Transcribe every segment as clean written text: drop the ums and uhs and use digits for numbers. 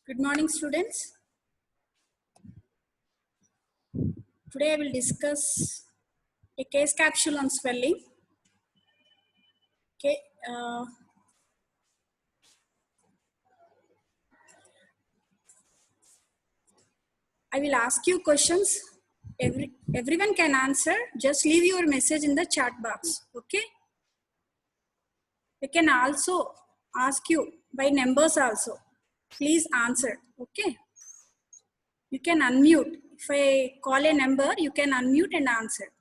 Good morning, students. Today I will discuss a case capsule on swelling. Okay. I will ask you questions. Everyone can answer. Just leave your message in the chat box. Okay. I can also ask you by numbers also. Please answer. Okay. You can unmute. If I call a number, you can unmute and answer.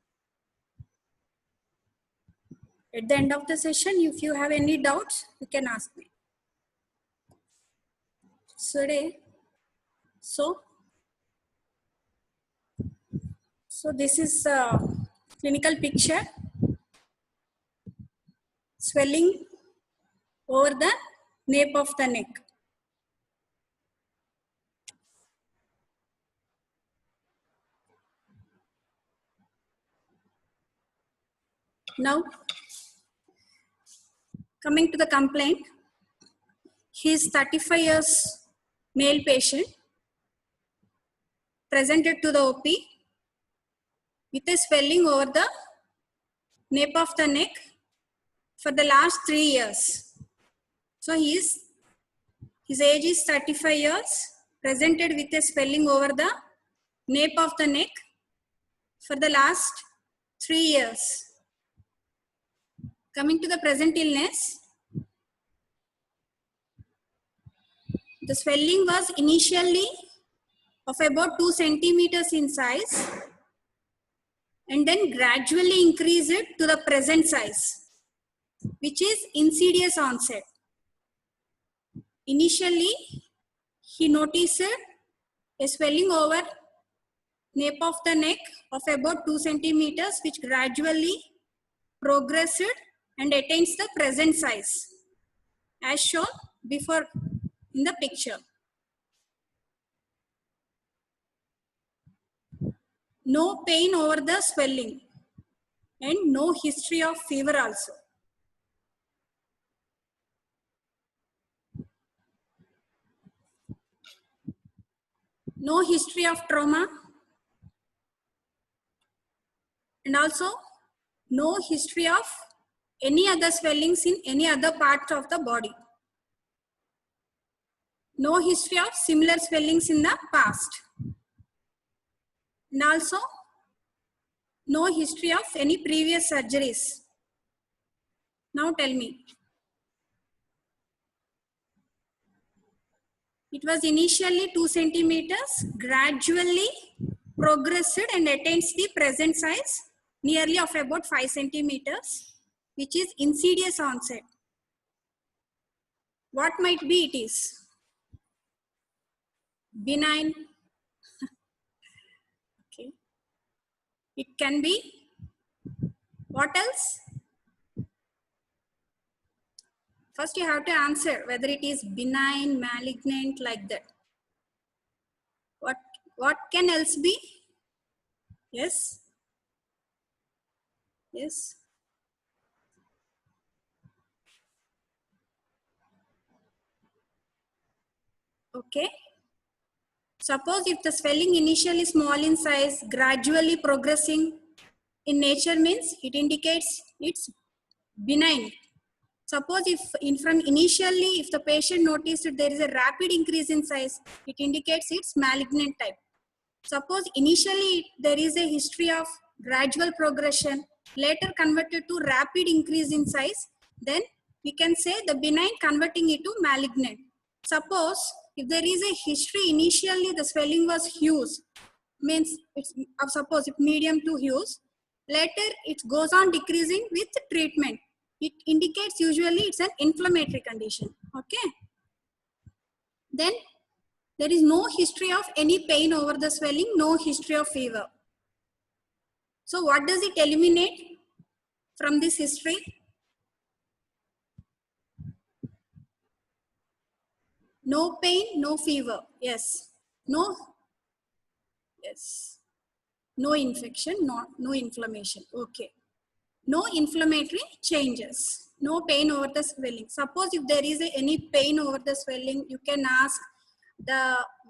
At the end of the session, if you have any doubts, you can ask me. So this is a clinical picture. Swelling over the nape of the neck. Now, coming to the complaint, he is 35 years male patient, presented to the OP with a swelling over the nape of the neck for the last 3 years. So his age is 35 years, presented with a swelling over the nape of the neck for the last 3 years. Coming to the present illness, the swelling was initially of about 2 centimeters in size and then gradually increased to the present size, which is insidious onset. Initially, he noticed a swelling over nape of the neck of about 2 centimeters, which gradually progressed and attains the present size, as shown before in the picture. No pain over the swelling and no history of fever also. No history of trauma and also no history of any other swellings in any other part of the body. No history of similar swellings in the past. And also no history of any previous surgeries. Now tell me. It was initially 2 centimeters, gradually progressed and attains the present size nearly of about 5 centimeters, which is insidious onset. What might be it is? Benign. Okay. It can be. What else? First you have to answer whether it is benign, malignant, like that. What can else be? Yes. Yes. Okay. Suppose if the swelling initially small in size, gradually progressing in nature, means it indicates it's benign. Suppose if from initially, if the patient noticed that there is a rapid increase in size, it indicates it's malignant type. Suppose initially there is a history of gradual progression, later converted to rapid increase in size, then we can say the benign converting it to malignant. Suppose if there is a history initially the swelling was huge, means it's suppose if medium to huge, later it goes on decreasing with treatment. It indicates usually it's an inflammatory condition. Okay. Then there is no history of any pain over the swelling, no history of fever. So what does it eliminate from this history? No pain, no fever. Yes. No. Yes. No infection, no inflammation. Okay. No inflammatory changes. No pain over the swelling. Suppose if there is any pain over the swelling, you can ask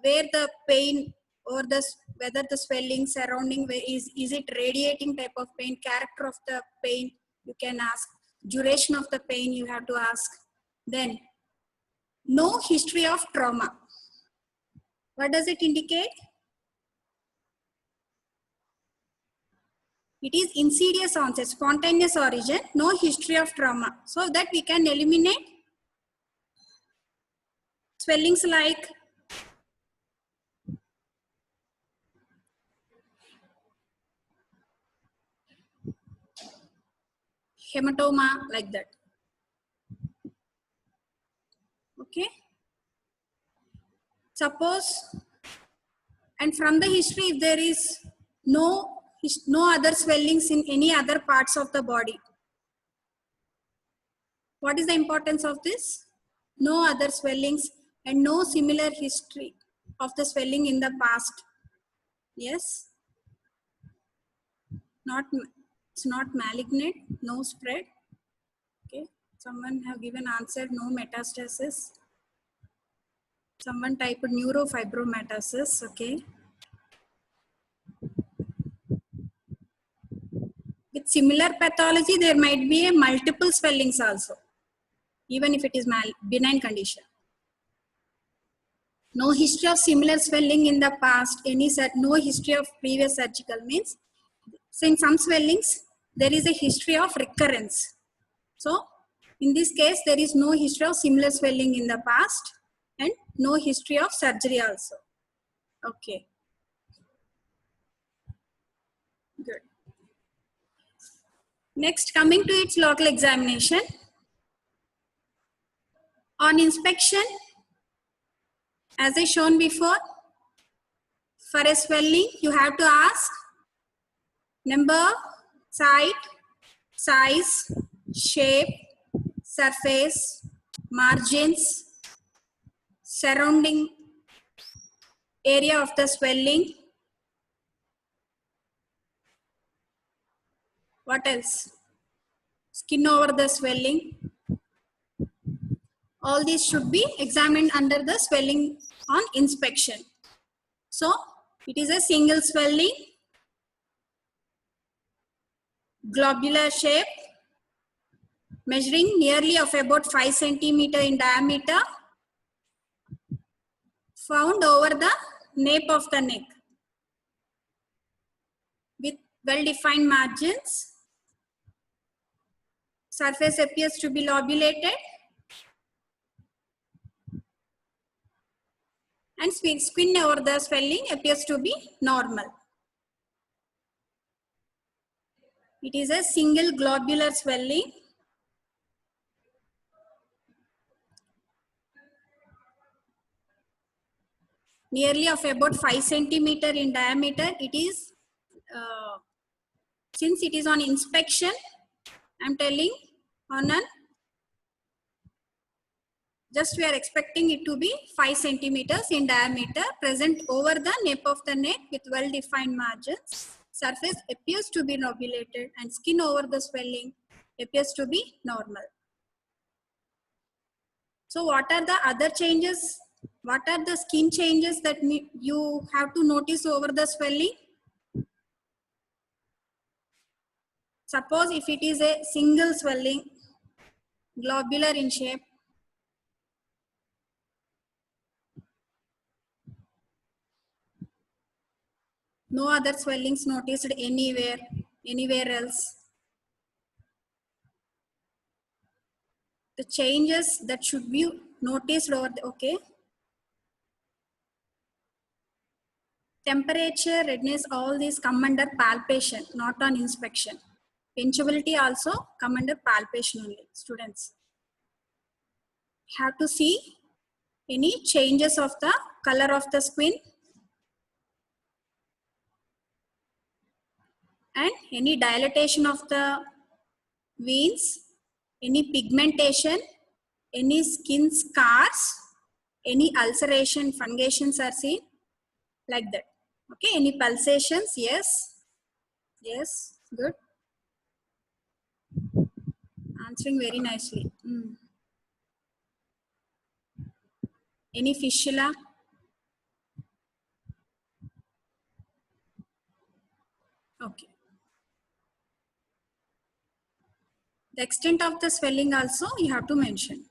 where the pain or whether the swelling surrounding is it radiating type of pain, character of the pain you can ask, duration of the pain you have to ask. Then no history of trauma. What does it indicate? It is insidious onset, spontaneous origin, no history of trauma. So that we can eliminate swellings like hematoma, like that. Okay. Suppose, and from the history, if there is no other swellings in any other parts of the body. What is the importance of this? No other swellings and no similar history of the swelling in the past. Yes. It's not malignant, no spread. Okay. Someone have given answer, no metastasis. Someone typed neurofibromatosis. Okay. With similar pathology, there might be a multiple swellings also, even if it is benign condition. No history of similar swelling in the past, no history of previous surgical means, so in some swellings, there is a history of recurrence. So in this case, there is no history of similar swelling in the past and no history of surgery also. Okay. Good. Next, coming to its local examination. On inspection, as I shown before, for a swelling, you have to ask number, site, size, shape, surface, margins, surrounding area of the swelling. What else? Skin over the swelling. All these should be examined under the swelling on inspection. So it is a single swelling, globular shape, measuring nearly of about 5 centimeter in diameter, found over the nape of the neck with well-defined margins. Surface appears to be lobulated and skin over the swelling appears to be normal. It is a single globular swelling. Nearly of about 5 centimeter in diameter. It is, since it is on inspection, I am telling on an, just we are expecting it to be 5 centimeters in diameter, present over the nape of the neck with well-defined margins. Surface appears to be lobulated and skin over the swelling appears to be normal. So what are the other changes? What are the skin changes that you have to notice over the swelling? Suppose if it is a single swelling, globular in shape, no other swellings noticed anywhere else. The changes that should be noticed over the, okay. Temperature, redness, all these come under palpation, not on inspection. Pinchability also come under palpation only, students. Have to see any changes of the color of the skin and any dilatation of the veins, any pigmentation, any skin scars, any ulceration, fungations are seen, like that. Okay, any pulsations? Yes. Yes, good. Answering very nicely. Any fistula? Okay. The extent of the swelling also you have to mention.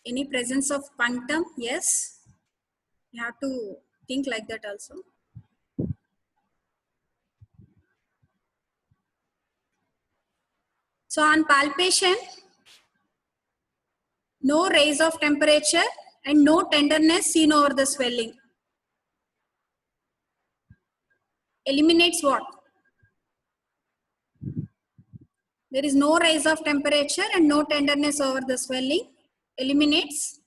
Any presence of punctum? Yes. You have to think like that also. So on palpation, no rise of temperature and no tenderness seen over the swelling. Eliminates what? There is no rise of temperature and no tenderness over the swelling. Eliminates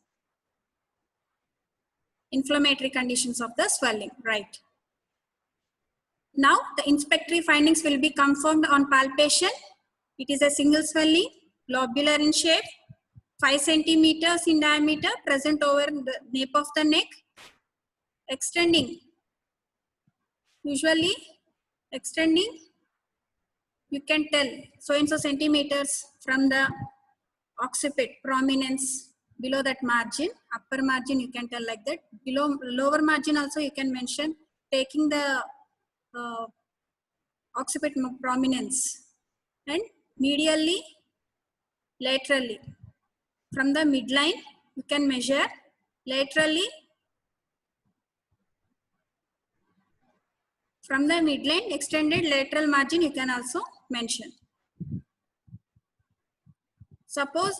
inflammatory conditions of the swelling, right? Now the inspectory findings will be confirmed on palpation. It is a single swelling, lobular in shape, 5 centimeters in diameter, present over the nape of the neck, extending. Usually extending, you can tell so and so centimeters from the occiput prominence below that margin. Upper margin you can tell like that. Below lower margin also you can mention, taking the occiput prominence, and medially, laterally. From the midline you can measure, laterally from the midline extended lateral margin you can also mention. Suppose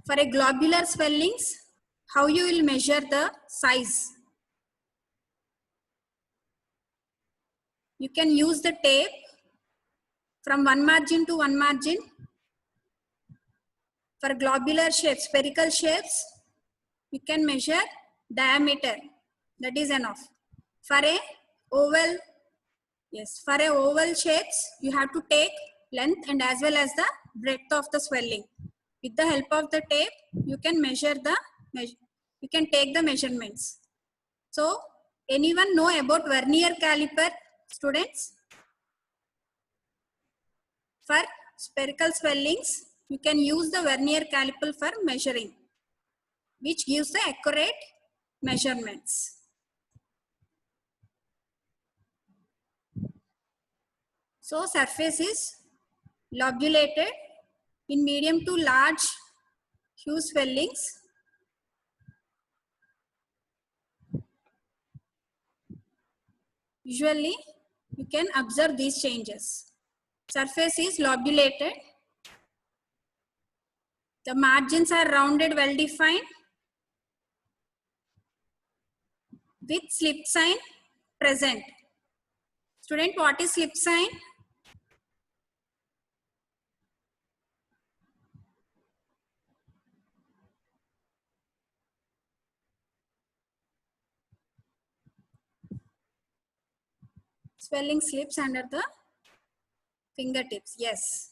for a globular swellings, how you will measure the size? You can use the tape from one margin to one margin. For globular shapes, spherical shapes, you can measure diameter. That is enough. For a oval, yes, for a oval shapes, you have to take length and as well as the breadth of the swelling. With the help of the tape, you can measure you can take the measurements. So, anyone know about vernier caliper, students? For spherical swellings, you can use the vernier caliper for measuring, which gives the accurate measurements. So, surface is lobulated in medium to large hue swellings. Usually, you can observe these changes. Surface is lobulated. The margins are rounded, well defined, with slip sign present. Student, what is slip sign? Swelling slips under the fingertips. Yes.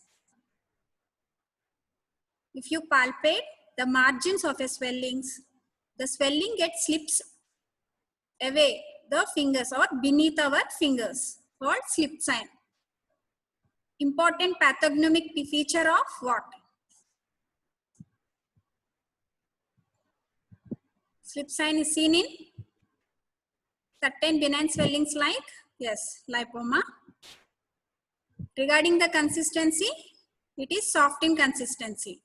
If you palpate the margins of a swellings, the swelling gets slips away the fingers or beneath our fingers, called slip sign. Important pathognomic feature of what? Slip sign is seen in certain benign swellings like, yes, lipoma. Regarding the consistency, it is soft in consistency.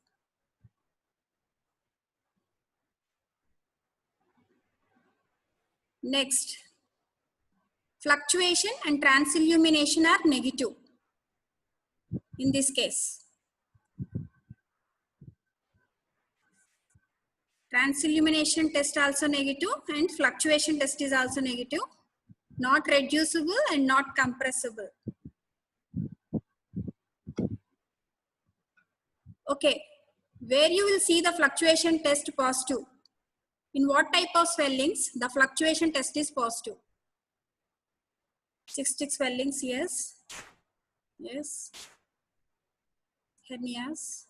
Next, fluctuation and transillumination are negative in this case. Transillumination test also negative and fluctuation test is also negative. Not reducible and not compressible. Okay, where you will see the fluctuation test positive? In what type of swellings the fluctuation test is positive? Cystic swellings, yes. Yes. Hernias.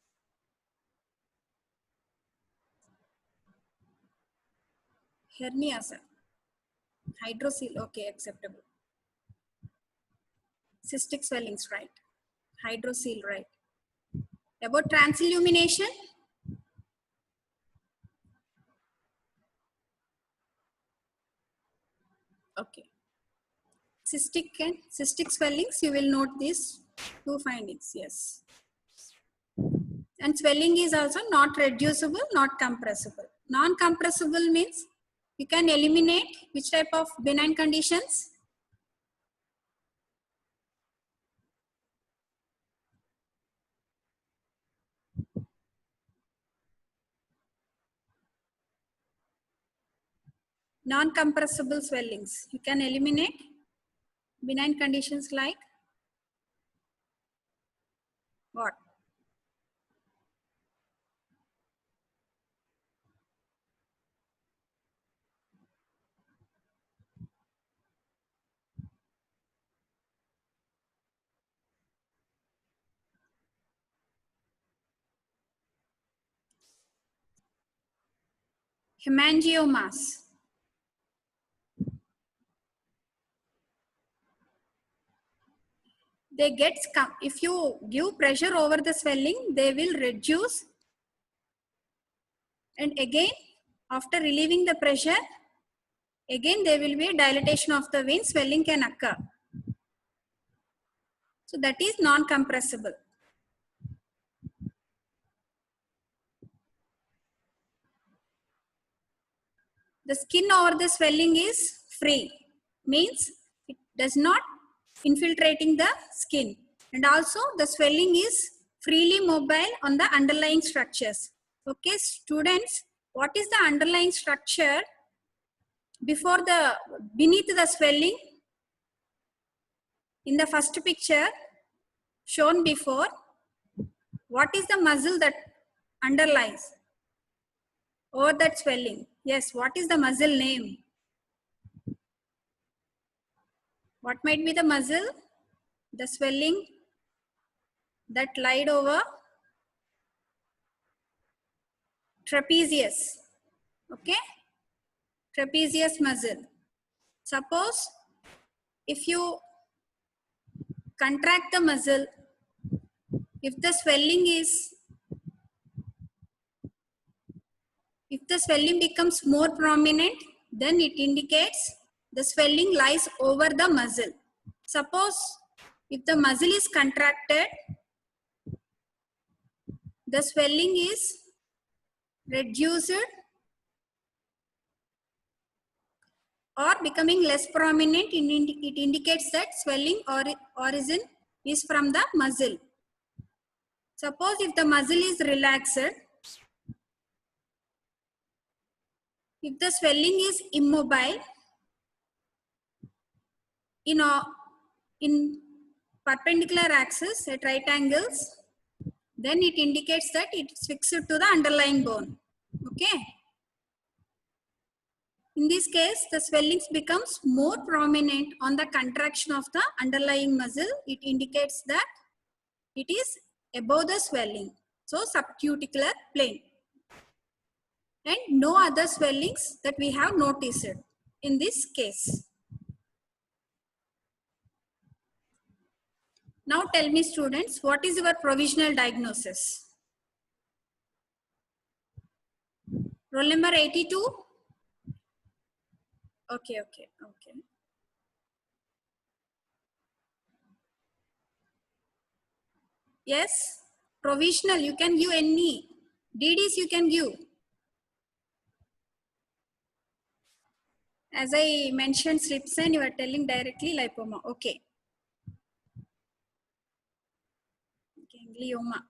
Hernia, sir. Hydrocele, okay, acceptable. Cystic swellings, right. Hydrocele, right. About transillumination? Okay. Cystic swellings, you will note these two findings, yes. And swelling is also not reducible, not compressible. Non-compressible means you can eliminate which type of benign conditions? Non-compressible swellings. You can eliminate benign conditions like what? Hemangiomas. They get, if you give pressure over the swelling, they will reduce. And again, after relieving the pressure, again there will be a dilatation of the vein, swelling can occur. So that is non-compressible. The skin over the swelling is free, means it does not infiltrating the skin, and also the swelling is freely mobile on the underlying structures. Okay, students, what is the underlying structure beneath the swelling? In the first picture shown before, what is the muscle that underlies over that swelling? Yes, what is the muscle name? What might be the muscle? The swelling that lied over trapezius. Okay, trapezius muscle. Suppose if you contract the muscle, if the swelling becomes more prominent, then it indicates the swelling lies over the muscle. Suppose if the muscle is contracted, the swelling is reduced or becoming less prominent, it indicates that swelling origin is from the muscle. Suppose if the muscle is relaxed, if the swelling is immobile in perpendicular axis at right angles, then it indicates that it is fixed to the underlying bone. Okay. In this case, the swellings becomes more prominent on the contraction of the underlying muscle. It indicates that it is above the swelling. So subcuticular plane. And no other swellings that we have noticed in this case. Now tell me students, what is your provisional diagnosis? Roll number 82? Okay. Yes, provisional, you can give any. DDs you can give. As I mentioned slip sign, you are telling directly lipoma. Okay. Ganglioma.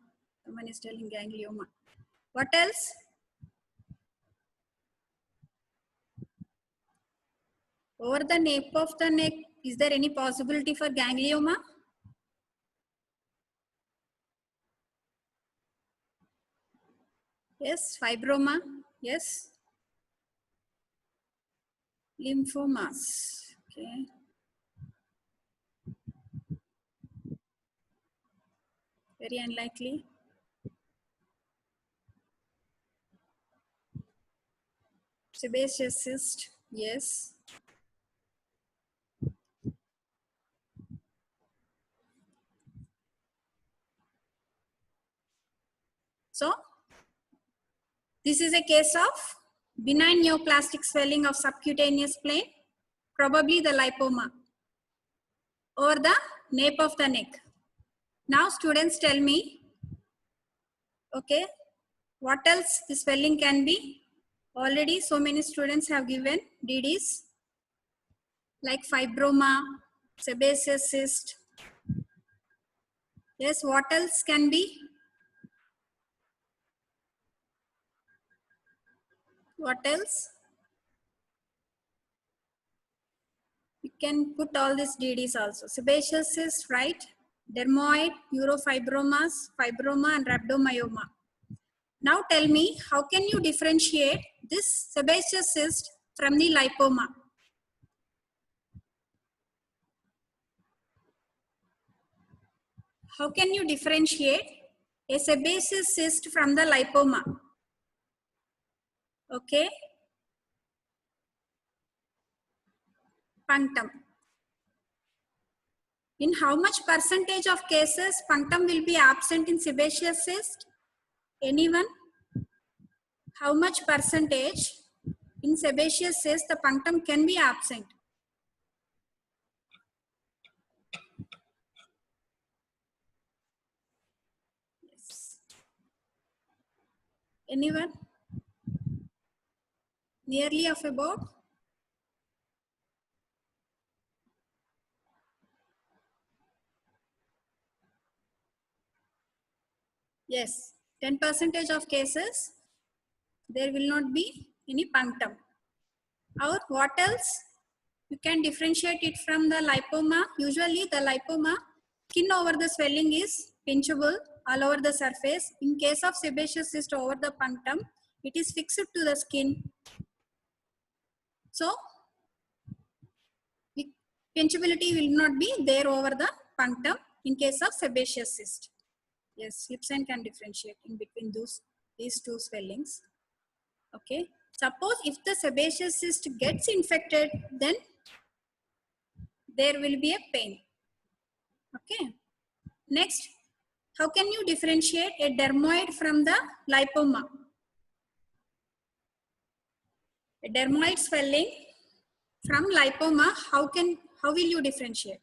Someone is telling ganglioma. What else? Over the nape of the neck, is there any possibility for ganglioma? Yes, fibroma. Yes. Lymphomas. Okay. Very unlikely. Sebaceous cyst, yes. So, this is a case of benign neoplastic swelling of subcutaneous plane, probably the lipoma, or the nape of the neck. Now, students tell me, okay, what else the swelling can be? Already so many students have given DDs like fibroma, sebaceous cyst. Yes, what else can be? What else? You can put all these DDs also. Sebaceous cyst, right? Dermoid, urofibromas, fibroma, and rhabdomyoma. Now tell me, how can you differentiate this sebaceous cyst from the lipoma? How can you differentiate a sebaceous cyst from the lipoma? Okay, punctum. In how much percentage of cases punctum will be absent in sebaceous cyst? Anyone? How much percentage in sebaceous cyst the punctum can be absent? Yes. Anyone? Nearly of about? Yes, 10% of cases there will not be any punctum. Or what else? You can differentiate it from the lipoma. Usually the lipoma, skin over the swelling is pinchable all over the surface. In case of sebaceous cyst over the punctum, it is fixed to the skin. So, pinchability will not be there over the punctum in case of sebaceous cyst. Yes, Lipson can differentiate in between these two swellings. Okay. Suppose if the sebaceous cyst gets infected, then there will be a pain. Okay. Next, how can you differentiate a dermoid from the lipoma? A dermoid swelling from lipoma, how will you differentiate?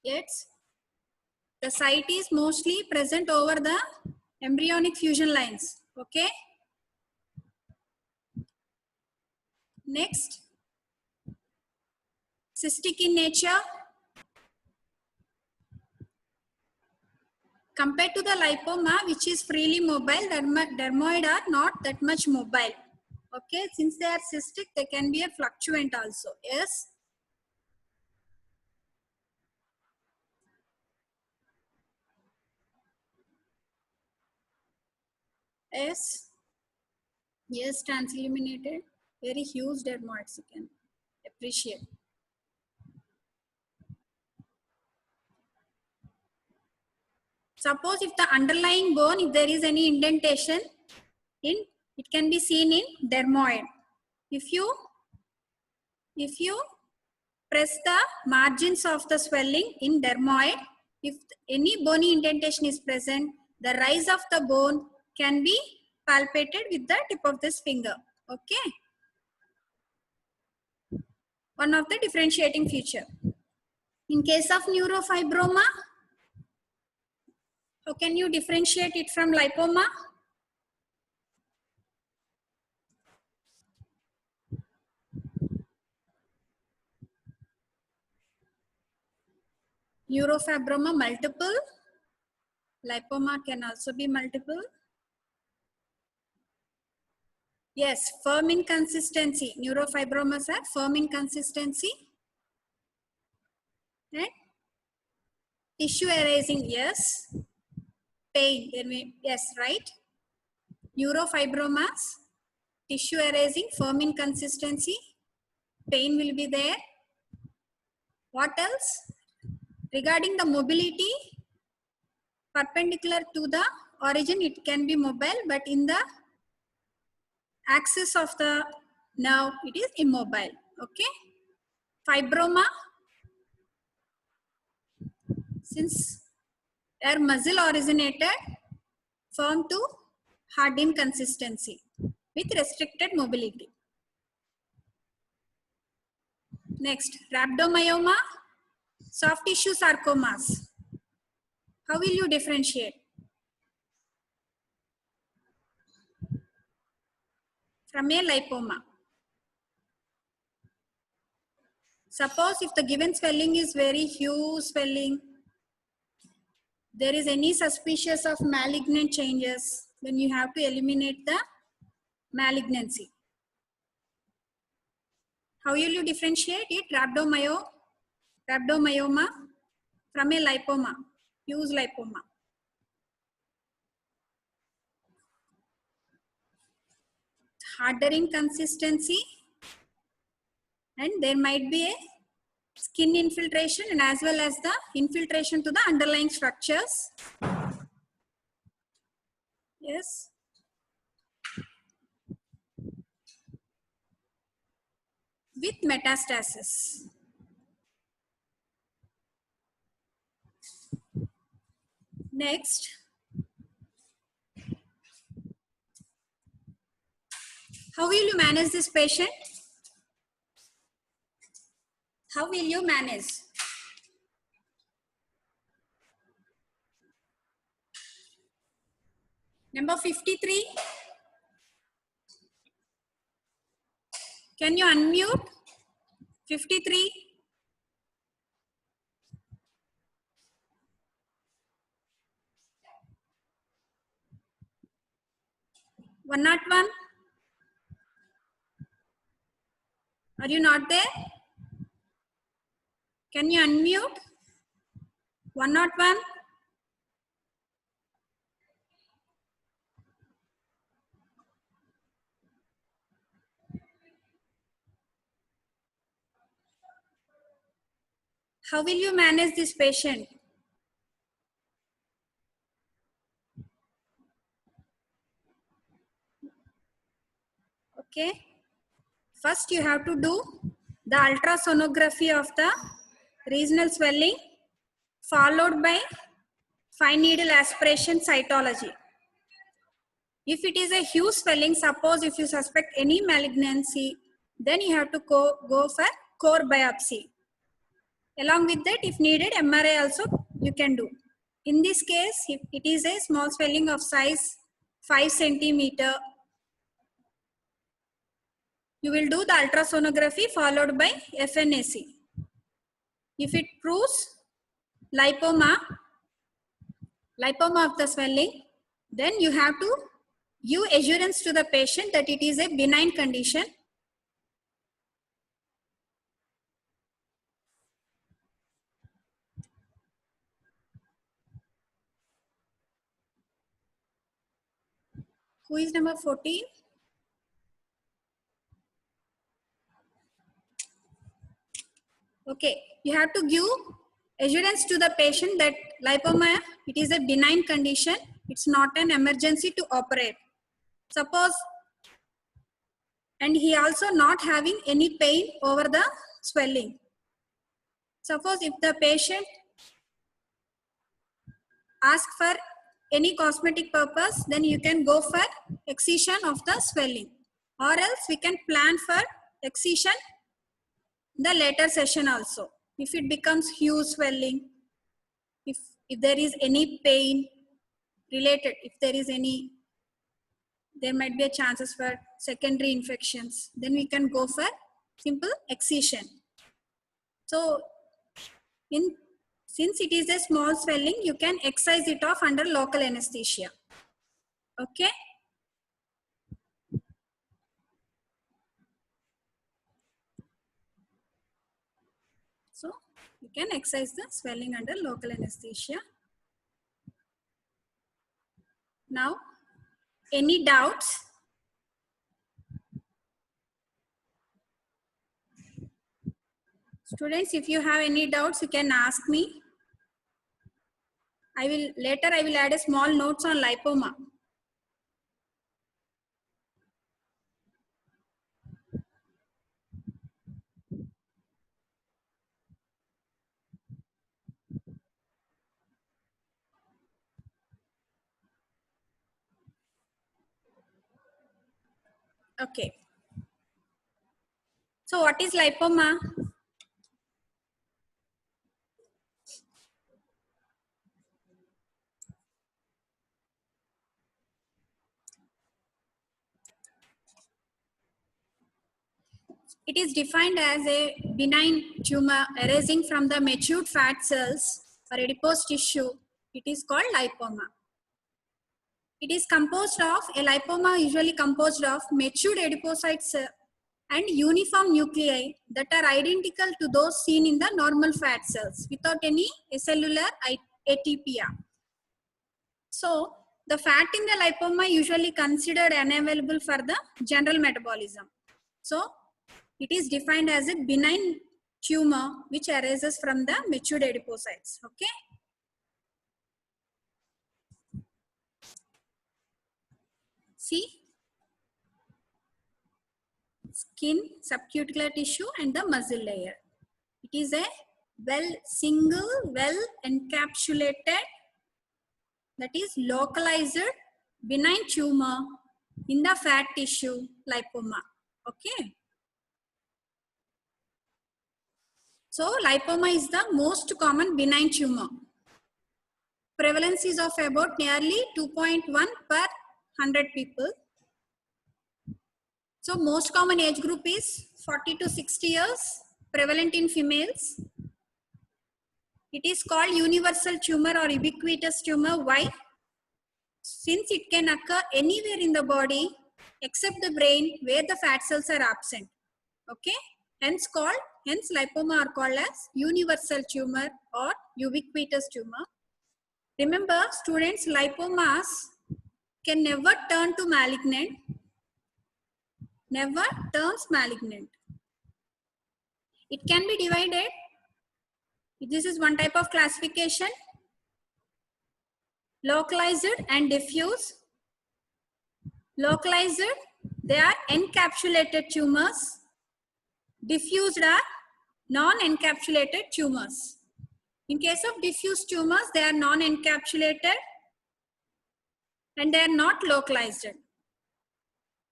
Yes, the site is mostly present over the embryonic fusion lines. Okay. Next, cystic in nature. Compared to the lipoma, which is freely mobile, dermoid are not that much mobile. Okay, since they are cystic, they can be a fluctuant also. Yes. Yes. Yes, transilluminated. Very huge dermoids you can appreciate. Suppose if the underlying bone, if there is any indentation, it can be seen in dermoid. If you press the margins of the swelling in dermoid, if any bony indentation is present, the rise of the bone can be palpated with the tip of this finger. Okay. One of the differentiating feature. In case of neurofibroma, how can you differentiate it from lipoma? Neurofibroma multiple. Lipoma can also be multiple. Yes, firm in consistency. Neurofibromas are firm in consistency. And tissue erasing, yes. Pain, yes, right. Neurofibromas, tissue erasing, firm in consistency. Pain will be there. What else? Regarding the mobility, perpendicular to the origin, it can be mobile, but in the axis of the nerve, it is immobile. Okay. Fibroma, since their muscle originated, firm to hard in consistency with restricted mobility. Next, rhabdomyoma, soft tissue sarcomas. How will you differentiate? From a lipoma. Suppose if the given swelling is very huge swelling, there is any suspicious of malignant changes, then you have to eliminate the malignancy. How will you differentiate it? Rhabdomyoma from a lipoma, huge lipoma. Harder in consistency, and there might be a skin infiltration and as well as the infiltration to the underlying structures. Yes. With metastasis. Next, how will you manage this patient? How will you manage? Number 53. Can you unmute? 53. One not one. Are you not there? Can you unmute? 101. How will you manage this patient? Okay. First, you have to do the ultrasonography of the regional swelling, followed by fine needle aspiration cytology. If it is a huge swelling, suppose if you suspect any malignancy, then you have to go for core biopsy. Along with that, if needed, MRI also you can do. In this case, if it is a small swelling of size 5 centimeter, you will do the ultrasonography followed by FNAC. If it proves lipoma of the swelling, then you have to give assurance to the patient that it is a benign condition. Who is number 14? Okay, you have to give assurance to the patient that lipoma, it is a benign condition. It's not an emergency to operate. Suppose, and he also not having any pain over the swelling. Suppose if the patient ask for any cosmetic purpose, then you can go for excision of the swelling, or else we can plan for excision the later session also. If it becomes huge swelling, if there is any pain related, if there is any, there might be a chances for secondary infections, then we can go for simple excision. So since it is a small swelling, you can excise it off under local anesthesia. Okay. So you can excise the swelling under local anesthesia. Now, any doubts? Students, if you have any doubts, you can ask me. I will add a small notes on lipoma. Okay. So what is lipoma? It is defined as a benign tumor arising from the matured fat cells or adipose tissue. It is called lipoma. It is composed of, a lipoma usually composed of matured adipocytes and uniform nuclei that are identical to those seen in the normal fat cells without any acellular atypia. So, the fat in the lipoma usually considered unavailable for the general metabolism. So, it is defined as a benign tumor which arises from the matured adipocytes. Okay. See, skin, subcuticular tissue and the muscle layer. It is a single, well encapsulated, that is localized benign tumor in the fat tissue lipoma. Okay. So lipoma is the most common benign tumor. Prevalence is of about nearly 2.1 per 100 people. So most common age group is 40 to 60 years, prevalent in females. It is called universal tumor or ubiquitous tumor. Why? Since it can occur anywhere in the body except the brain where the fat cells are absent. Okay. Hence lipoma are called as universal tumor or ubiquitous tumor. Remember, students, lipomas can never turn to malignant. Never turns malignant. It can be divided. This is one type of classification. Localized and diffuse. Localized, they are encapsulated tumors. Diffused are non-encapsulated tumors. In case of diffuse tumors, they are non-encapsulated and they are not localized.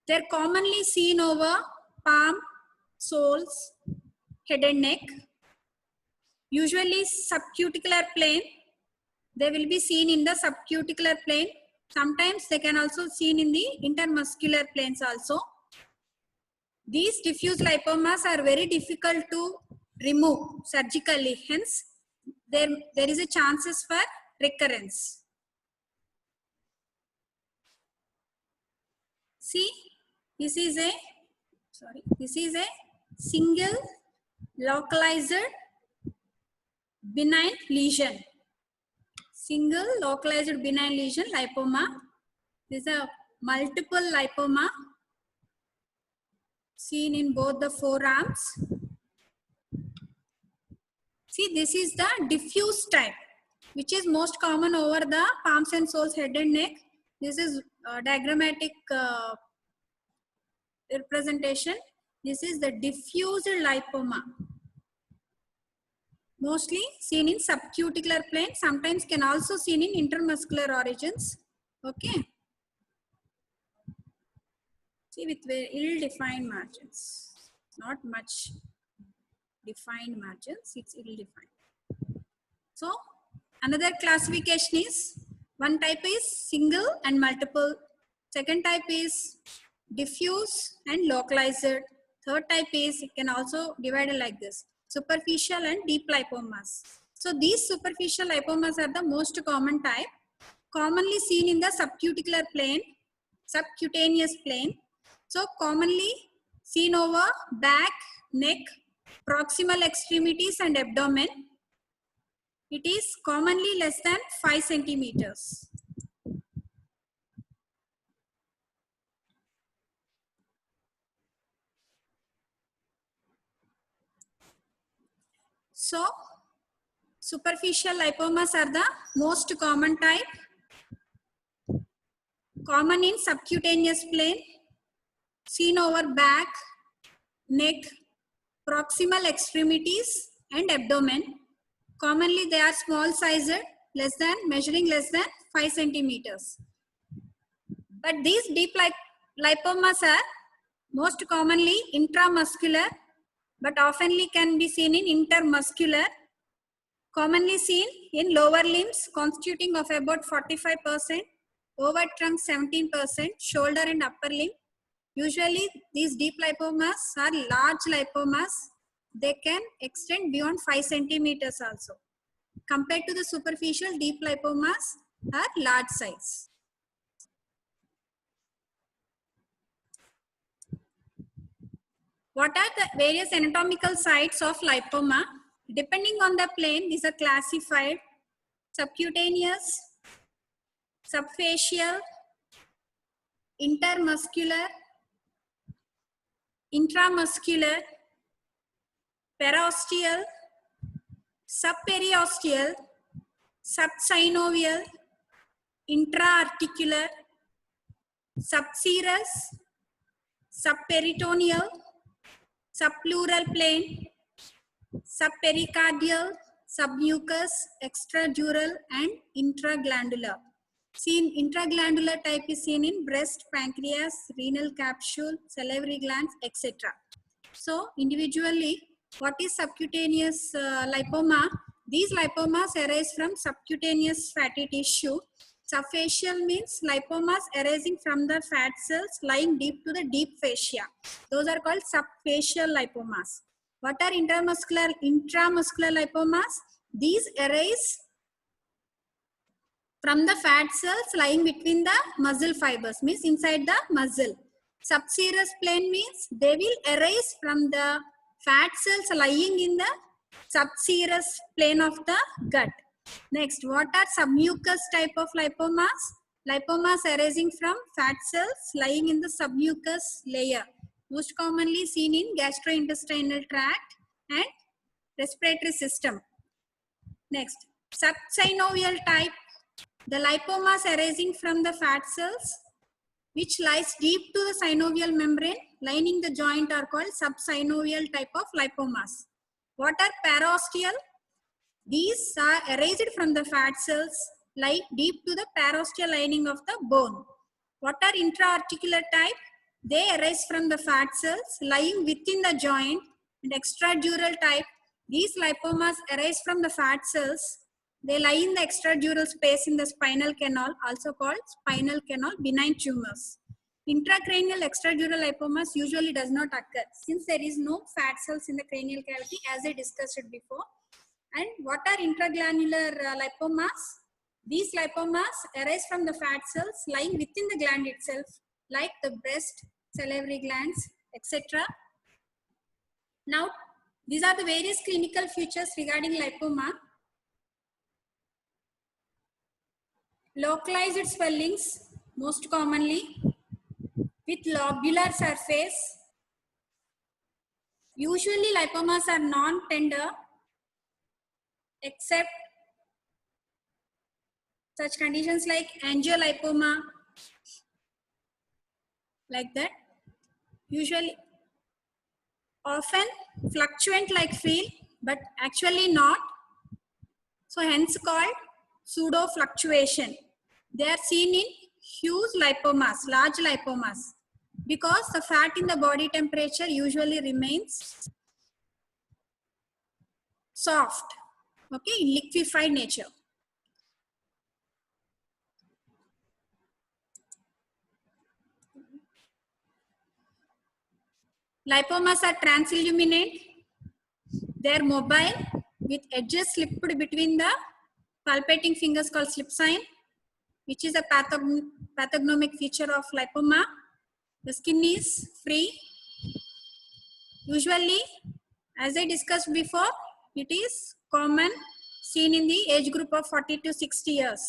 They are commonly seen over palm, soles, head and neck. Usually subcuticular plane. They will be seen in the subcuticular plane. Sometimes they can also seen in the intermuscular planes also. These diffuse lipomas are very difficult to remove surgically. Hence, there is a chances for recurrence. See, this is a single localized benign lesion. Single localized benign lesion, lipoma. This is a multiple lipoma seen in both the forearms. See, this is the diffuse type, which is most common over the palms and soles, head and neck. This is diagrammatic representation. This is the diffused lipoma. Mostly seen in subcuticular plane, sometimes can also seen in intermuscular origins. Okay. See, with very ill-defined margins, not much defined margins, it's ill-defined. So, another classification is, one type is single and multiple, second type is diffuse and localized, third type is, it can also divide it like this, superficial and deep lipomas. So these superficial lipomas are the most common type, commonly seen in the subcuticular plane, subcutaneous plane. So commonly seen over back, neck, proximal extremities and abdomen. It is commonly less than 5 centimeters. So Superficial lipomas are the most common type, common in subcutaneous plane, seen over back, neck, proximal extremities and abdomen. Commonly they are small sized, measuring less than 5 centimeters. But these deep lipomas are most commonly intramuscular, but oftenly can be seen in intermuscular, commonly seen in lower limbs constituting of about 45%, over trunk 17%, shoulder and upper limb. Usually these deep lipomas are large lipomas. They can extend beyond 5 centimeters also. Compared to the superficial, deep lipomas are large size. What are the various anatomical sites of lipoma? Depending on the plane, these are classified: subcutaneous, subfacial, intermuscular, intramuscular, perosteal, subperiosteal, subsynovial, intraarticular, subserous, subperitoneal, subpleural plane, subpericardial, submucous, extradural and intraglandular. Seen intraglandular type is seen in breast, pancreas, renal capsule, salivary glands, etc. So individually, what is subcutaneous lipoma? These lipomas arise from subcutaneous fatty tissue. Subfacial means lipomas arising from the fat cells lying deep to the deep fascia. Those are called subfacial lipomas. What are intramuscular lipomas? These arise from the fat cells lying between the muscle fibers, means inside the muscle. Subserous plane means they will arise from the fat cells lying in the subserous plane of the gut. Next, what are submucous type of lipomas? Lipomas arising from fat cells lying in the submucous layer, most commonly seen in gastrointestinal tract and respiratory system. Next, subsynovial type, the lipomas arising from the fat cells which lies deep to the synovial membrane lining the joint are called subsynovial type of lipomas. What are perosteal? These are arised from the fat cells lie deep to the perosteal lining of the bone. What are intraarticular type? They arise from the fat cells lying within the joint. And extradural type, these lipomas arise from the fat cells. They lie in the extradural space in the spinal canal, also called spinal canal benign tumors. Intracranial extradural lipomas usually does not occur since there is no fat cells in the cranial cavity, as I discussed it before. And what are intraglandular lipomas? These lipomas arise from the fat cells lying within the gland itself, like the breast, salivary glands, etc. Now, these are the various clinical features regarding lipoma. Localized swellings, most commonly with lobular surface. Usually lipomas are non-tender except such conditions like angiolipoma, like that. Usually, often fluctuant like feel, but actually not. So hence called pseudo fluctuation. They are seen in huge lipomas, large lipomas, because the fat in the body temperature usually remains soft, okay, in liquefied nature. Lipomas are transilluminate. They are mobile with edges slipped between the palpating fingers called slip sign, which is a pathognomic feature of lipoma. The skin is free. Usually, as I discussed before, it is common, seen in the age group of 40 to 60 years.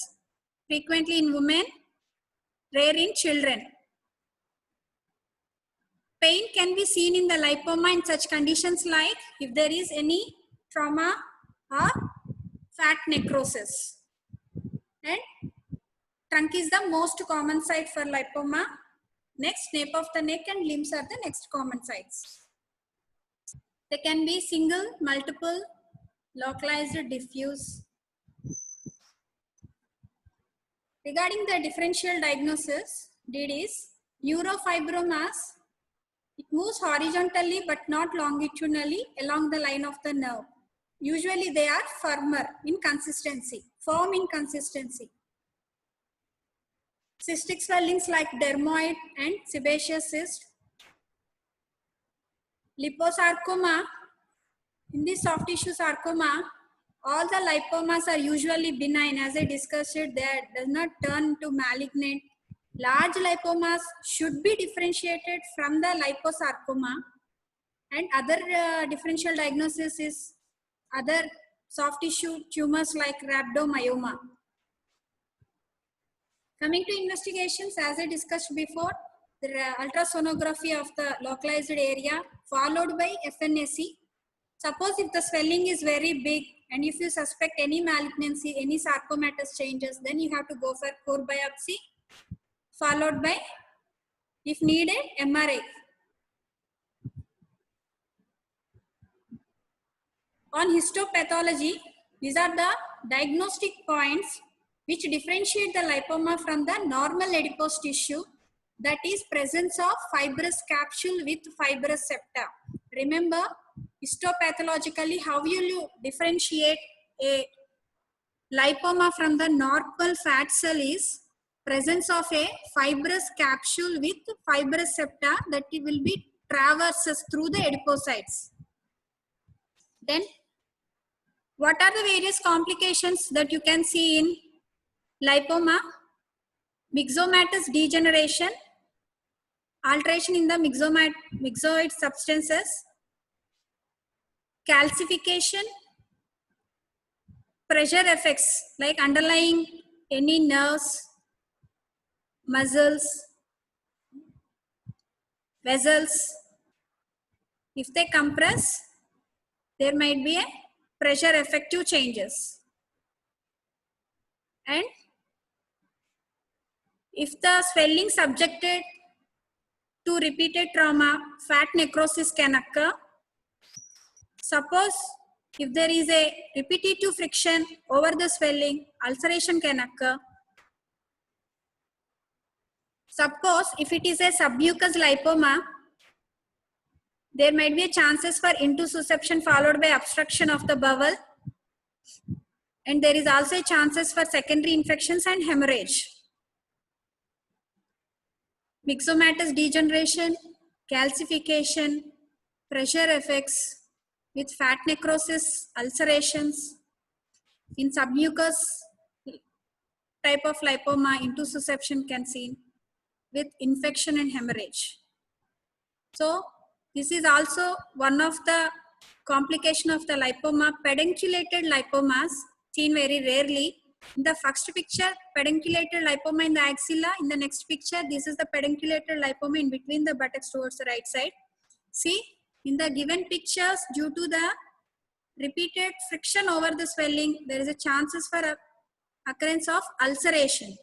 Frequently in women, rare in children. Pain can be seen in the lipoma in such conditions like if there is any trauma or fat necrosis. And trunk is the most common site for lipoma. Next, nape of the neck and limbs are the next common sites. They can be single, multiple, localized, diffuse. Regarding the differential diagnosis, DID is neurofibromas. It moves horizontally but not longitudinally along the line of the nerve. Usually they are firmer in consistency, firm in consistency. Cystic swellings like dermoid and sebaceous cyst. Liposarcoma, in this soft tissue sarcoma, all the lipomas are usually benign. As I discussed it, they does not turn to malignant. Large lipomas should be differentiated from the liposarcoma, and other differential diagnosis is other soft tissue tumors like rhabdomyoma. Coming to investigations, as I discussed before, the ultrasonography of the localized area followed by FNAC. Suppose if the swelling is very big and if you suspect any malignancy, any sarcomatous changes, then you have to go for core biopsy followed by, if needed, MRI. On histopathology, these are the diagnostic points which differentiate the lipoma from the normal adipose tissue, that is presence of fibrous capsule with fibrous septa. Remember, histopathologically, how will you differentiate a lipoma from the normal fat cell is presence of a fibrous capsule with fibrous septa that it will be traverses through the adipocytes. Then, what are the various complications that you can see in lipoma? Myxomatous degeneration, alteration in the myxoid substances, calcification, pressure effects like underlying any nerves, muscles, vessels. If they compress, there might be a pressure effective changes. And if the swelling subjected to repeated trauma, fat necrosis can occur. Suppose if there is a repetitive friction over the swelling, ulceration can occur. Suppose if it is a submucous lipoma, there might be chances for intussusception followed by obstruction of the bowel. And there is also chances for secondary infections and hemorrhage. Myxomatous degeneration, calcification, pressure effects with fat necrosis, ulcerations. In submucous type of lipoma, intussusception can seen with infection and hemorrhage. So this is also one of the complication of the lipoma, pedunculated lipomas, seen very rarely. In the first picture, pedunculated lipoma in the axilla. In the next picture, this is the pedunculated lipoma in between the buttocks towards the right side. See, in the given pictures, due to the repeated friction over the swelling, there is a chances for occurrence of ulceration.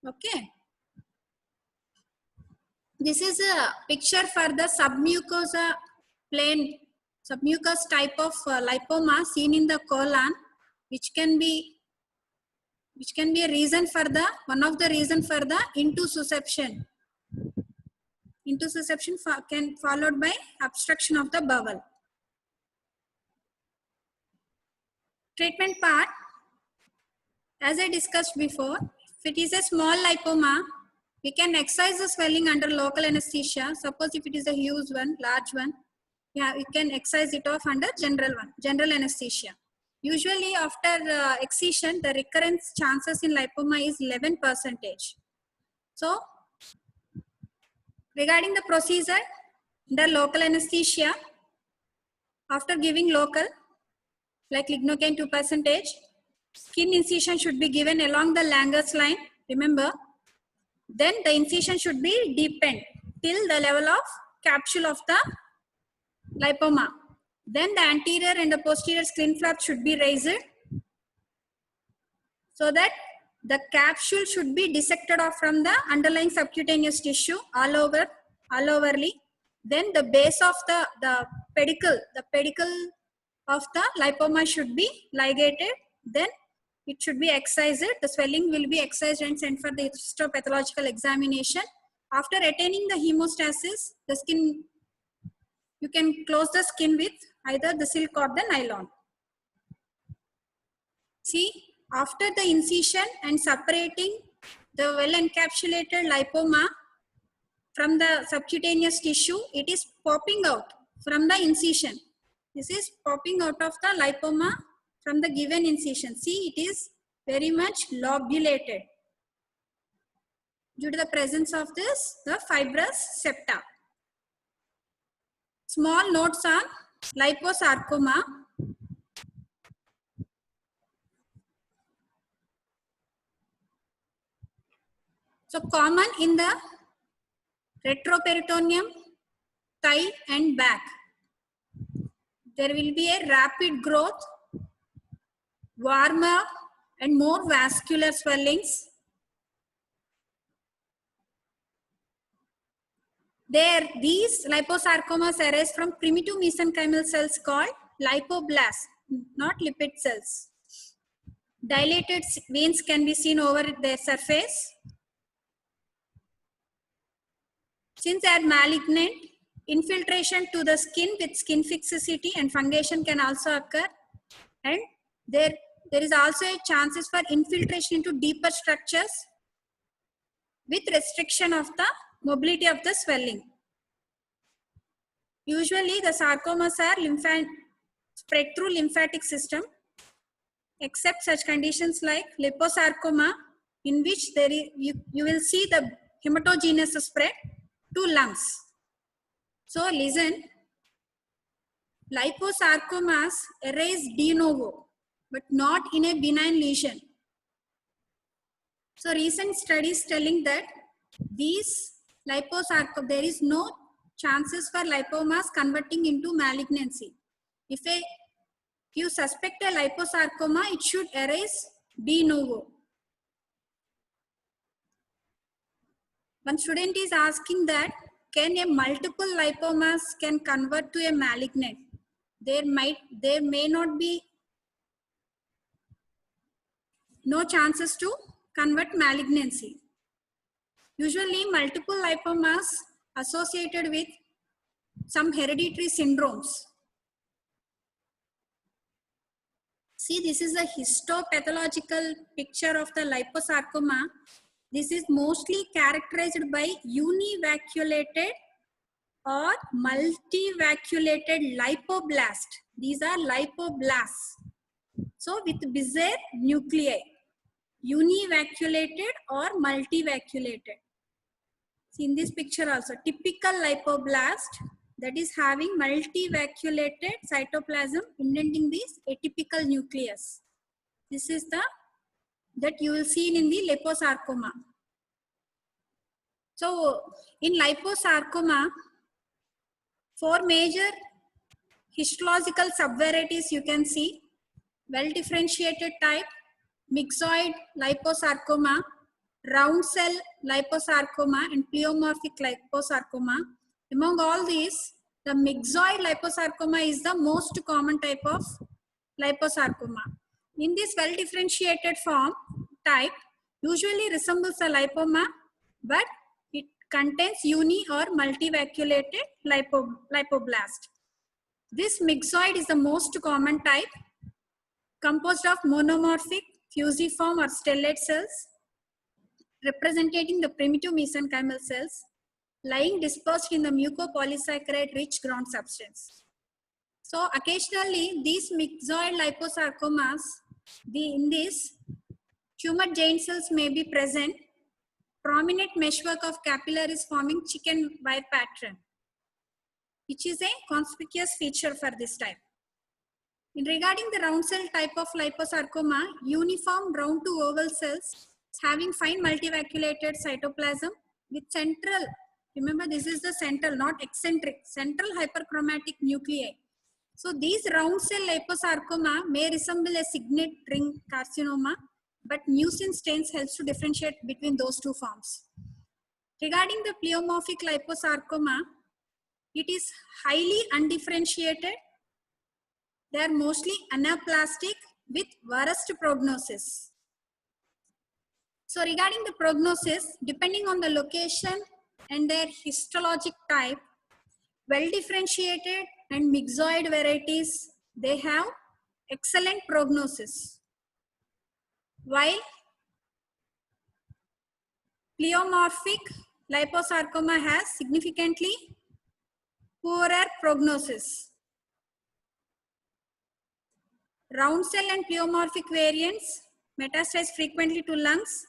Okay. This is a picture for the submucosa plane, submucous type of lipoma seen in the colon, which can be a reason for the, one of the reason for the intussusception. Intussusception can followed by obstruction of the bowel. Treatment part, as I discussed before, if it is a small lipoma, we can excise the swelling under local anesthesia. Suppose if it is a huge one, large one, yeah, we can excise it off under general anesthesia. Usually after excision, the recurrence chances in lipoma is 11%. So, regarding the procedure, under local anesthesia, after giving local, like lignocaine 2%, skin incision should be given along the Langer's line, remember. Then the incision should be deepened till the level of capsule of the lipoma. Then the anterior and the posterior skin flap should be raised. so that the capsule should be dissected off from the underlying subcutaneous tissue overly. Then the base of the pedicle of the lipoma should be ligated. Then it should be excised. The swelling will be excised and sent for the histopathological examination. After attaining the hemostasis, the skin, you can close the skin with either the silk or the nylon. See, after the incision and separating the well encapsulated lipoma from the subcutaneous tissue, it is popping out from the incision. This is popping out of the lipoma from the given incision. See, it is very much lobulated due to the presence of the fibrous septa. Small notes on liposarcoma. So common in the retroperitoneum, thigh and back. There will be a rapid growth, warmer and more vascular swellings. These liposarcomas arise from primitive mesenchymal cells called lipoblasts, not lipid cells. Dilated veins can be seen over their surface. Since they are malignant, infiltration to the skin with skin fixicity and fungation can also occur. And there is also a chances for infiltration into deeper structures with restriction of the mobility of the swelling. Usually the sarcomas are spread through lymphatic system, except such conditions like liposarcoma, in which you will see the hematogenous spread to lungs. So listen, liposarcomas arise de novo, but not in a benign lesion. So recent studies telling that these liposarcoma, there is no chances for lipomas converting into malignancy. If you suspect a liposarcoma, it should arise de novo. One student is asking that, can a multiple lipomas can convert to a malignant? There may not be no chances to convert malignancy. Usually multiple lipomas associated with some hereditary syndromes. See, this is a histopathological picture of the liposarcoma. This is mostly characterized by univacuolated or multivacuolated lipoblast. These are lipoblasts. So with bizarre nuclei, univacuolated or multivacuolated. See in this picture also, typical lipoblast that is having multivacuolated cytoplasm indenting this atypical nucleus. This is that you will see in the liposarcoma. So in liposarcoma, 4 major histological subvarieties you can see: well differentiated type, myxoid liposarcoma, round cell liposarcoma, and pleomorphic liposarcoma. Among all these, the myxoid liposarcoma is the most common type of liposarcoma. In this well differentiated form type usually resembles a lipoma, but it contains uni or multivacuolated lipoblast. This myxoid is the most common type, composed of monomorphic, fusiform or stellate cells representing the primitive mesenchymal cells lying dispersed in the mucopolysaccharide rich ground substance. So occasionally these myxoid liposarcomas, in these tumor giant cells may be present. Prominent meshwork of capillaries forming chicken wire pattern, which is a conspicuous feature for this type. In regarding the round cell type of liposarcoma, uniform round to oval cells having fine multivacuolated cytoplasm with central, remember this is the central, not eccentric, central hyperchromatic nuclei. So these round cell liposarcoma may resemble a signet ring carcinoma but mucin stains helps to differentiate between those two forms. Regarding the pleomorphic liposarcoma, it is highly undifferentiated. They are mostly anaplastic with worst prognosis. So regarding the prognosis, depending on the location and their histologic type, well differentiated and myxoid varieties, they have excellent prognosis. While pleomorphic liposarcoma has significantly poorer prognosis. Round cell and pleomorphic variants metastasize frequently to lungs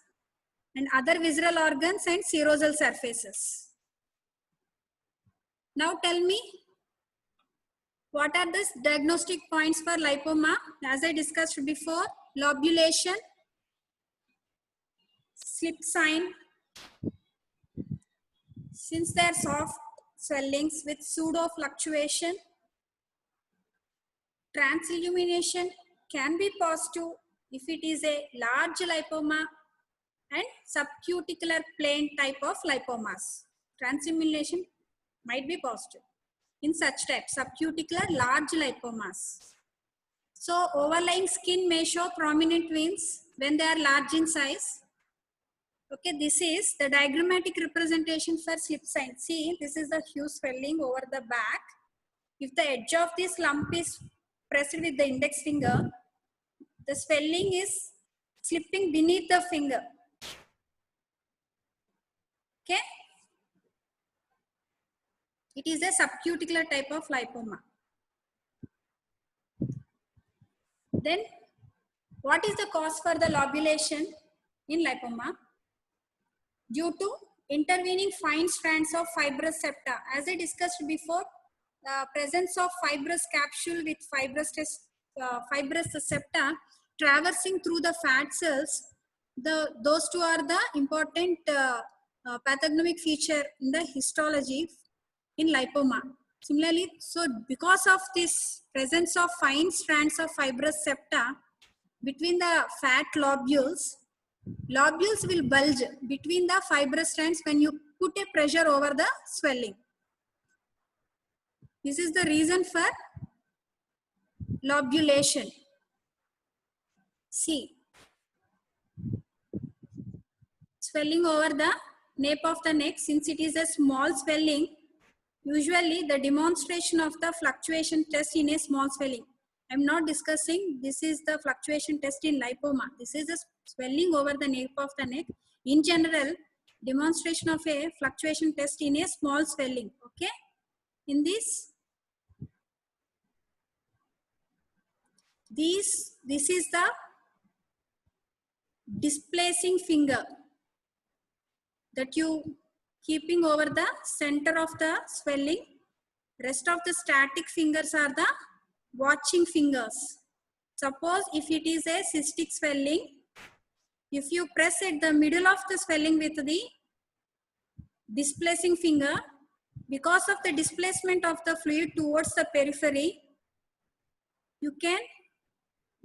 and other visceral organs and serosal surfaces. Now tell me, what are the diagnostic points for lipoma? As I discussed before, lobulation, slip sign, since they are soft swellings with pseudo fluctuation. Transillumination can be positive if it is a large lipoma and subcuticular plain type of lipomas. Transillumination might be positive in such type, subcuticular large lipomas. So overlying skin may show prominent veins when they are large in size. Okay, this is the diagrammatic representation for slip sign. See, this is the huge swelling over the back. If the edge of this lump is pressed with the index finger, the swelling is slipping beneath the finger. Okay? It is a subcuticular type of lipoma. Then, what is the cause for the lobulation in lipoma? Due to intervening fine strands of fibrous septa. As I discussed before, the presence of fibrous capsule with fibrous septa traversing through the fat cells, those two are the important pathognomic feature in the histology in lipoma. Similarly, so because of this presence of fine strands of fibrous septa between the fat lobules, lobules will bulge between the fibrous strands when you put a pressure over the swelling. This is the reason for lobulation. See, swelling over the nape of the neck, since it is a small swelling, usually the demonstration of the fluctuation test in a small swelling. I am not discussing, this is the fluctuation test in lipoma. This is a swelling over the nape of the neck. In general, demonstration of a fluctuation test in a small swelling. Okay? In this is the displacing finger that you keeping over the center of the swelling. Rest of the static fingers are the watching fingers. Suppose if it is a cystic swelling, if you press at the middle of the swelling with the displacing finger, because of the displacement of the fluid towards the periphery,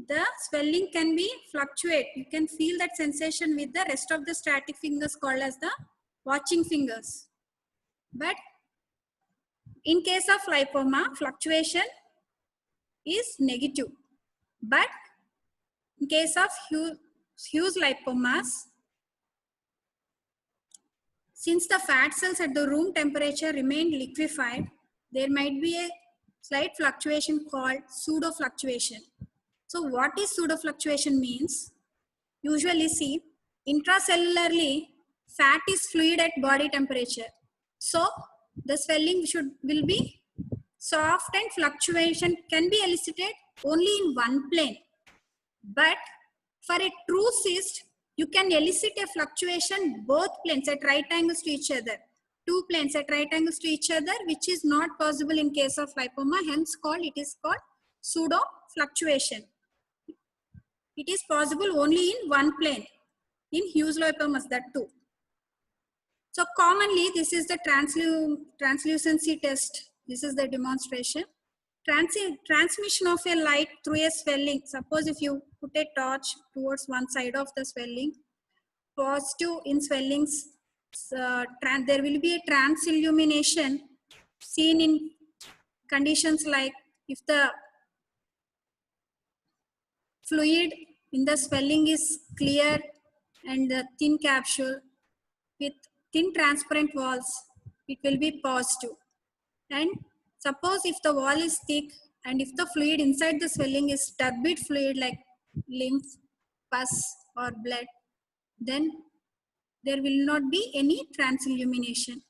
the swelling can be fluctuate. You can feel that sensation with the rest of the static fingers called as the watching fingers. But in case of lipoma, fluctuation is negative. But in case of huge lipomas, since the fat cells at the room temperature remain liquefied, there might be a slight fluctuation called pseudo fluctuation. So what is pseudo fluctuation means? Usually see, intracellularly, fat is fluid at body temperature. So the swelling will be soft and fluctuation can be elicited only in one plane. But for a true cyst, you can elicit a fluctuation both planes at right angles to each other. Two planes at right angles to each other, which is not possible in case of lipoma, hence it is called pseudo fluctuation. It is possible only in one plane. In huge lipomas, that too. So commonly, this is the translucency test. This is the demonstration. Transmission of a light through a swelling. Suppose if you put a torch towards one side of the swelling, positive in swellings, there will be a transillumination seen in conditions like if the fluid in the swelling is clear and the thin capsule with thin transparent walls, it will be positive. And suppose if the wall is thick and if the fluid inside the swelling is turbid fluid like lymph, pus or blood, then there will not be any transillumination.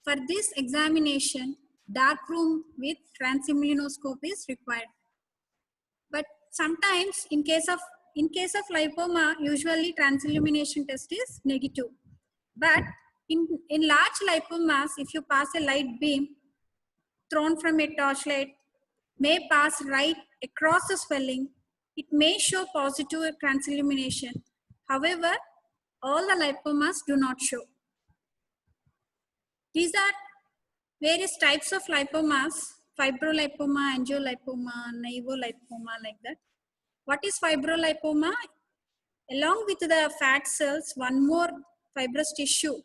For this examination, dark room with transimmunoscope is required. But sometimes in case of lipoma, usually transillumination test is negative. But in large lipomas, if you pass a light beam thrown from a torchlight, may pass right across the swelling, it may show positive transillumination. However, all the lipomas do not show. These are various types of lipomas: fibrolipoma, angiolipoma, nevolipoma, like that. What is fibrolipoma? Along with the fat cells, one more fibrous tissue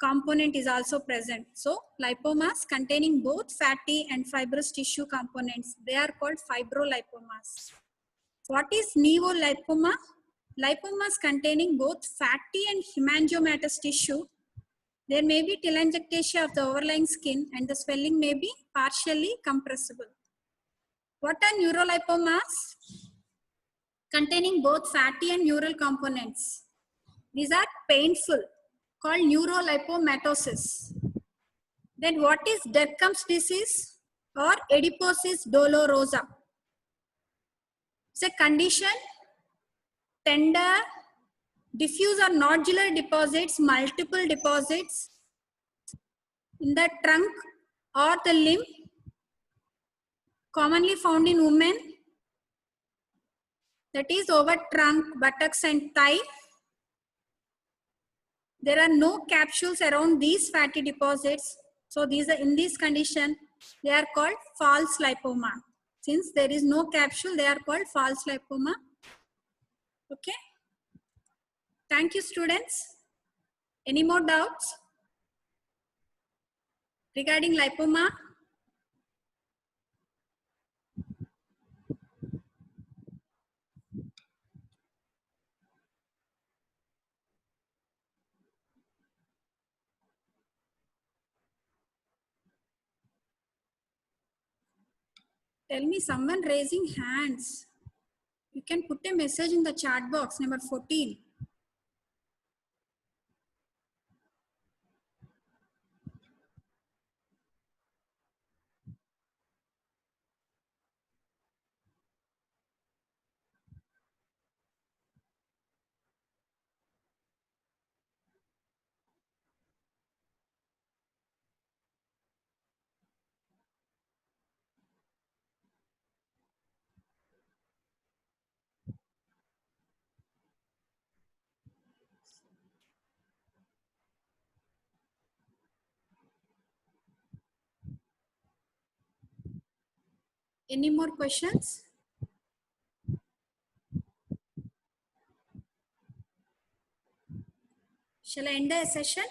component is also present. So lipomas containing both fatty and fibrous tissue components, they are called fibrolipomas. What is nevolipoma? Lipomas containing both fatty and hemangiomatous tissue. There may be telangiectasia of the overlying skin and the swelling may be partially compressible. What are neurolipomas? Containing both fatty and neural components. These are painful, called neurolipomatosis. Then what is Derkham's disease or adiposis dolorosa? It's a condition, tender, diffuse or nodular deposits, multiple deposits in the trunk or the limb, commonly found in women, that is over trunk, buttocks and thigh. There are no capsules around these fatty deposits. So these are, in this condition, they are called false lipoma. Since there is no capsule, they are called false lipoma. Okay. Thank you, students. Any more doubts regarding lipoma? Tell me, someone raising hands. You can put a message in the chat box, number 14. Any more questions? Shall I end the session?